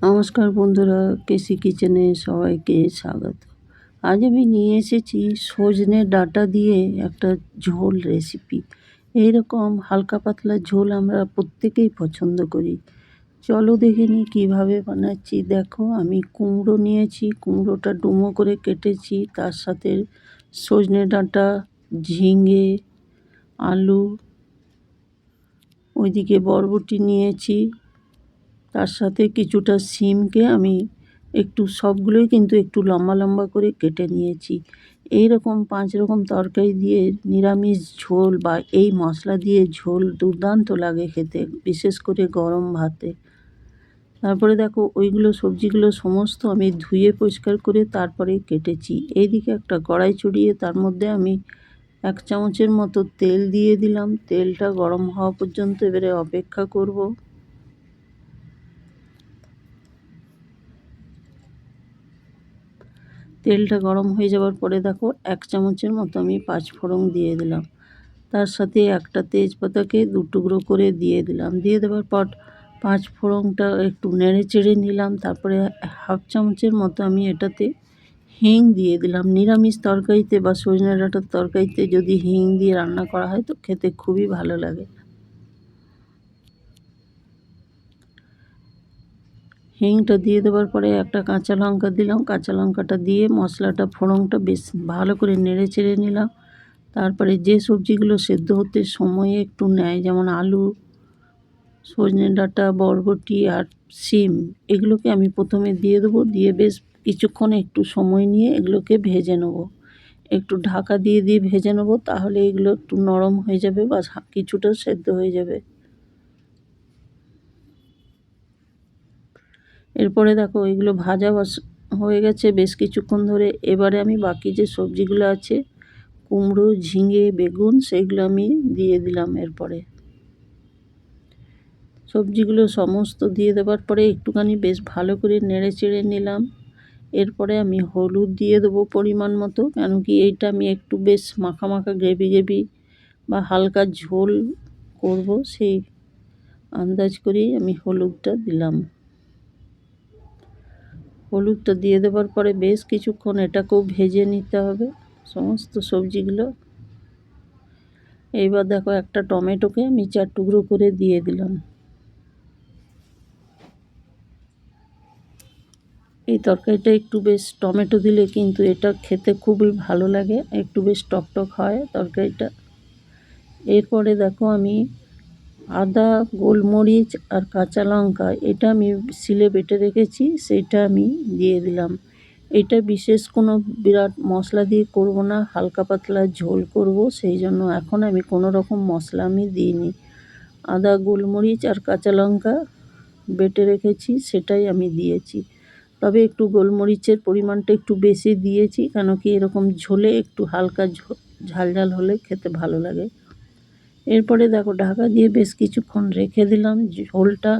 নমস্কার বন্ধুরা, কেসি কিচেনে সবাইকে স্বাগত। আজ আমি নিয়ে এসেছি সজনে ডাঁটা দিয়ে একটা ঝোল রেসিপি। এইরকম হালকা পাতলা ঝোল আমরা প্রত্যেকেই পছন্দ করি। চলো দেখে নিই কীভাবে বানাচ্ছি। দেখো, আমি কুমড়ো নিয়েছি, কুমড়োটা ডুমো করে কেটেছি, তার সাথে সজনে ডাঁটা, ঝিঙে, আলু, ওইদিকে বরবটি নিয়েছি, তার সাথে কিছুটা শিমকে আমি সবগুলোই কিন্তু একটু লম্বা লম্বা করে কেটে নিয়েছি। এই রকম 5 রকম তরকারি দিয়ে নিরামিষ ঝোল বা এই মশলা দিয়ে ঝোল দুর্দান্ত লাগে খেতে, বিশেষ করে গরম ভাতে। তারপরে দেখো, ওইগুলো সবজিগুলো সমস্ত আমি ধুয়ে পরিষ্কার করে তারপরে কেটেছি। এইদিকে একটা কড়াই চড়িয়ে তার মধ্যে আমি 1 চামচের মতো তেল দিয়ে দিলাম। তেলটা গরম হওয়া পর্যন্ত এবারে অপেক্ষা করব। তেলটা গরম হয়ে যাওয়ার পরে দেখো, 1 চামচের মতো আমি 5 ফোড়ন দিয়ে দিলাম। তার সাথে একটা তেজপাতাকে 2 টুকরো করে দিয়ে দিলাম। দিয়ে দেওয়ার পর 5 ফোড়নটা একটু নেড়ে চেড়ে নিলাম। তারপরে 1/2 চামচের মতো আমি এটাতে হিং দিয়ে দিলাম। নিরামিষ তরকারিতে বা সজনে ডাঁটার তরকারিতে যদি হিং দিয়ে রান্না করা হয় তো খেতে খুবই ভালো লাগে। হিংটা দিয়ে দেওয়ার পরে একটা কাঁচা লঙ্কা দিলাম। কাঁচা লঙ্কাটা দিয়ে মশলাটা ফোড়নটা বেশ ভালো করে নেড়ে চেড়ে নিলাম। তারপরে যে সবজিগুলো সেদ্ধ হতে সময় একটু নেয়, যেমন আলু, সজনে ডাঁটা, বরবটি আর শিম, এগুলোকে আমি প্রথমে দিয়ে দেবো। দিয়ে বেশ কিছুক্ষণ একটু সময় নিয়ে এগুলোকে ভেজে নেব। একটু ঢাকা দিয়ে ভেজে নেব, তাহলে এগুলো একটু নরম হয়ে যাবে বা কিছুটা সেদ্ধ হয়ে যাবে। এরপরে দেখো, এগুলো ভাজা হয়ে গেছে বেশ কিছুক্ষণ ধরে। এবারে আমি বাকি যে সবজিগুলো আছে, কুমড়ো, ঝিঙে, বেগুন, সেইগুলো আমি দিয়ে দিলাম। এরপরে সবজিগুলো সমস্ত দিয়ে দেওয়ার পরে একটুখানি বেশ ভালো করে নেড়ে চেড়ে নিলাম। এরপরে আমি হলুদ দিয়ে দেবো পরিমাণ মতো, কেন কি এইটা আমি একটু বেশ মাখা মাখা গ্রেভি বা হালকা ঝোল করব, সেই আন্দাজ করেই আমি হলুদটা দিলাম। হলুদটা দিয়ে দেওয়ার পরে বেশ কিছুক্ষণ এটাকেও ভেজে নিতে হবে সমস্ত সবজিগুলো। এইবার দেখো, একটা টমেটোকে আমি 4 টুকরো করে দিয়ে দিলাম। এই তরকারিটা একটু বেশ টমেটো দিলে কিন্তু এটা খেতে খুবই ভালো লাগে, একটু বেশ টকটক হয় তরকারিটা। এরপরে দেখো, আমি আদা, গোলমরিচ আর কাঁচা লঙ্কা এটা আমি শিলে বেটে রেখেছি, সেইটা আমি দিয়ে দিলাম। এটা বিশেষ কোনো বিরাট মশলা দিয়ে করব না, হালকা পাতলা ঝোল করব, সেই জন্য এখন আমি কোনো রকম মশলা আমি দিইনি। আদা, গোলমরিচ আর কাঁচা লঙ্কা বেটে রেখেছি, সেটাই আমি দিয়েছি। তবে একটু গোলমরিচের পরিমাণটা একটু বেশি দিয়েছি, কেন কি এরকম ঝোলে একটু হালকা ঝাল ঝাল হলে খেতে ভালো লাগে। এরপরে দেখো, ঢাকা দিয়ে বেশ কিছুক্ষণ রেখে দিলাম। ঝোলটা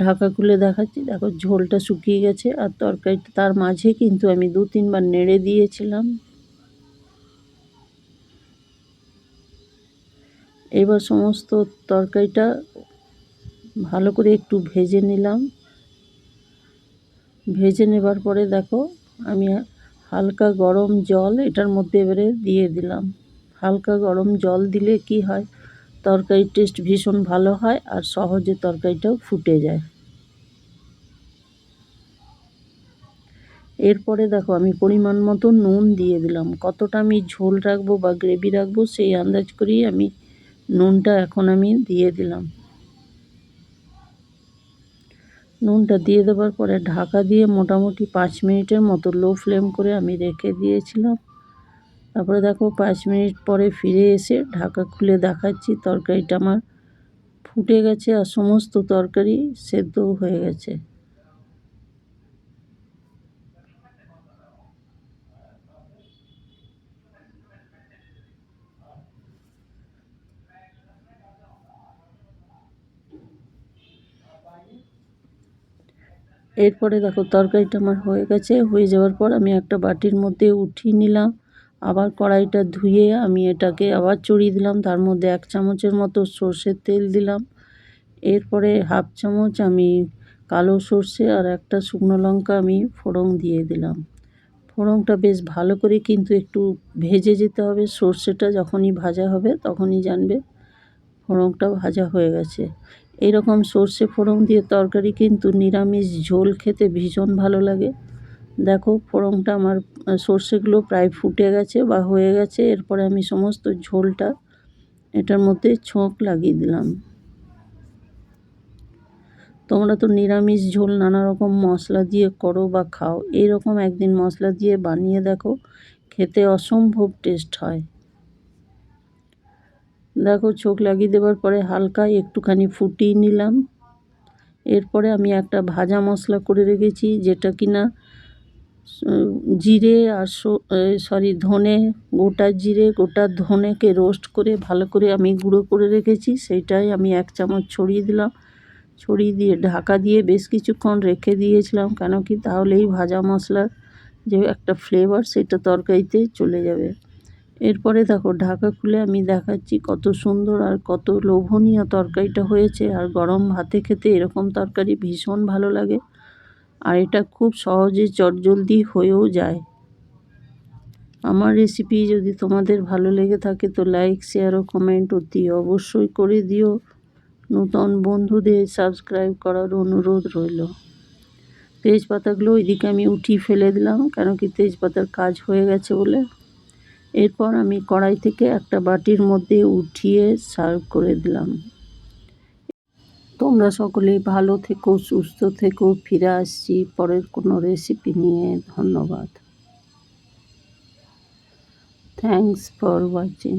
ঢাকা খুলে দেখাচ্ছি, দেখো ঝোলটা শুকিয়ে গেছে। আর তরকারিটা তার মাঝে কিন্তু আমি 2-3 বার নেড়ে দিয়েছিলাম। এবার সমস্ত তরকারিটা ভালো করে একটু ভেজে নিলাম। ভেজে নেবার পরে দেখো, আমি হালকা গরম জল এটার মধ্যে এবারে দিয়ে দিলাম। হালকা গরম জল দিলে কি হয়, তরকারির টেস্ট ভীষণ ভালো হয় আর সহজে তরকারিটাও ফুটে যায়। এরপরে দেখো, আমি পরিমাণ মতো নুন দিয়ে দিলাম। কতটা আমি ঝোল রাখবো বা গ্রেভি রাখবো সেই আন্দাজ করেই আমি নুনটা এখন আমি দিয়ে দিলাম। নুনটা দিয়ে দেওয়ার পরে ঢাকা দিয়ে মোটামুটি 5 মিনিটের মতো লো ফ্লেম করে আমি রেখে দিয়েছিলাম। তারপরে দেখো, 5 মিনিট পরে ফিরে এসে ঢাকা খুলে দেখাচ্ছি, তরকারিটা আমার ফুটে গেছে আর সমস্ত তরকারি সেদ্ধও হয়ে গেছে। এরপরে দেখো, তরকারিটা আমার হয়ে গেছে। হয়ে যাওয়ার পর আমি একটা বাটির মধ্যে উঠিয়ে নিলাম। আবার কড়াইটা ধুয়ে আমি এটাকে আবার চড়িয়ে দিলাম। তার মধ্যে 1 চামচের মতো সর্ষের তেল দিলাম। এরপরে 1/2 চামচ আমি কালো সর্ষে আর একটা শুকনো লঙ্কা আমি ফোড়ন দিয়ে দিলাম। ফোড়নটা বেশ ভালো করে কিন্তু একটু ভেজে যেতে হবে। সর্ষেটা যখনই ভাজা হবে তখনই জানবে ফোড়নটা ভাজা হয়ে গেছে। এইরকম সর্ষে ফোড়ন দিয়ে তরকারি কিন্তু নিরামিষ ঝোল খেতে ভীষণ ভালো লাগে। দেখো ফোড়নটা আমার সর্ষেগুলো প্রায় ফুটে গেছে বা হয়ে গেছে। এরপরে আমি সমস্ত ঝোলটা এটার মধ্যে ছোঁক লাগিয়ে দিলাম। তোমরা তো নিরামিষ ঝোল নানা রকম মশলা দিয়ে করো বা খাও, এইরকম একদিন মশলা দিয়ে বানিয়ে দেখো, খেতে অসম্ভব টেস্ট হয়। দেখো ছোঁক লাগিয়ে দেওয়ার পরে হালকা একটুখানি ফুটিয়ে নিলাম। এরপরে আমি একটা ভাজা মশলা করে রেখেছি, যেটা কিনা জিরে আর ধনে, গোটা জিরে গোটা ধনেকে রোস্ট করে ভালো করে আমি গুঁড়ো করে রেখেছি, সেইটাই আমি 1 চামচ ছড়িয়ে দিলাম। ছড়িয়ে দিয়ে ঢাকা দিয়ে বেশ কিছুক্ষণ রেখে দিয়েছিলাম, কেন কি তাহলেই ভাজা মশলার যে একটা ফ্লেভার সেটা তরকারিতে চলে যাবে। এরপরে দেখো ঢাকা খুলে আমি দেখাচ্ছি কত সুন্দর আর কত লোভনীয় তরকারিটা হয়েছে। আর গরম ভাতে খেতে এরকম তরকারি ভীষণ ভালো লাগে, আর এটা খুব সহজে চটজলদি হয়েও যায়। আমার রেসিপি যদি তোমাদের ভালো লেগে থাকে তো লাইক, শেয়ার ও কমেন্ট অতি অবশ্যই করে দিও। নতুন বন্ধুদের সাবস্ক্রাইব করার অনুরোধ রইল। তেজপাতাগুলো ওইদিকে আমি উঠিয়ে ফেলে দিলাম, কেন কি তেজপাতার কাজ হয়ে গেছে বলে। এরপর আমি কড়াই থেকে একটা বাটির মধ্যে উঠিয়ে সার্ভ করে দিলাম। তোমরা সকলেই ভালো থেকো, সুস্থ থেকো। ফিরে আসছি পরের কোনো রেসিপি নিয়ে। ধন্যবাদ। Thanks for watching.